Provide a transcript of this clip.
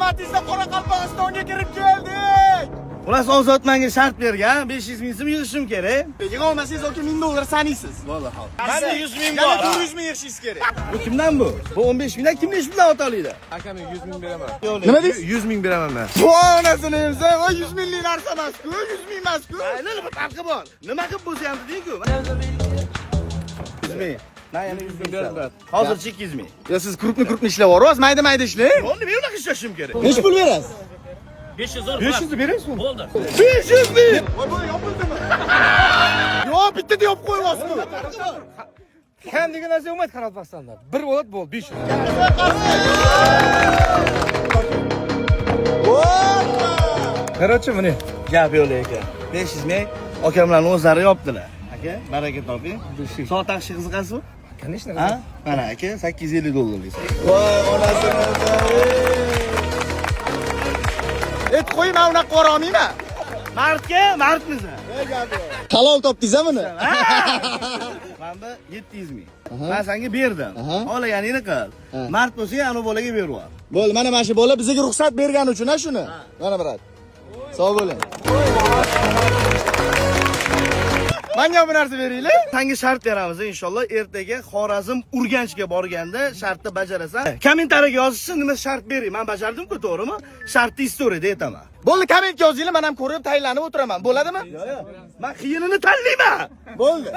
Matizda Qoraqalpog'istonga kirib keldik. Ular ozod menga shart bergan, 500 ming so'm yig'ishim kerak. Yig'a olmasangiz yoki 1000 dollar sanaysiz. Vallohi hol. Menda 100 ming bor. 400 ming yig'ishingiz kerak. Bu kimdan bu? Bu 15 mingdan kimga ish bilan otalaydi? Akam 100 ming beraman. Nima deysiz? 100 ming beraman men. Onasini emsa, o 100 minglik narsa emas-ku, 100 ming emas-ku. Aynan bir farqi bor. Nima qilib bo'lsa-ham deyku. 100 ming. Men yana 100 ming beraman. Hozircha 200 ming. Yo siz krupni ishlab yuborasiz, mayda ishlang. Yo'q, nima unaqa ishlashim kerak? Nech pul berasiz? 500 dollar. 500 berasizmi? Bo'ldi. 500 ming. Voy, bu yopildimi? Yo'q, bittada yopib qo'yibsiz-ku. Kan degan narsa yo'qmaydi Qoraqalpog'istonda. Bir bo'ladi, bo'ldi 500. Короче, mana Gap yo'q ekan. 500 ming akamlarning o'zlari yopdilar. Aka, baraka toping. Soat taqishga qiziqasizmi? Конечно. Ha? Mana aka, 850 dollarlik. Voy, onasini emsa. Et qo'y, men unaqa qora olmayman. Mardga, mardmiz. Halol topdingiz-a buni? Mana 700 ming. Men senga berdim. Olaganingni qil. Mard bo'lsang, ana bolaga berib yubor. Bo'ldi, mana shu bola bizga ruxsat bergani uchun shuni. Mana brat. Sog' bo'ling. Menga bir narsa beringlar. Senga shart beramiz inshaalloh. Ertaga Xorazm Urganchga borganda shartni bajarasan. Kommentariyaga yozishsin, nima shart bering. Men bajardim-ku, to'g'rimi? Shartni istoriyada aytaman. Bo'ldi, kommentga yozinglar, men ham ko'rib tayinlanib o'tiraman. Bo'ladimi? Men qiyinini tanlayman. Bo'ldi.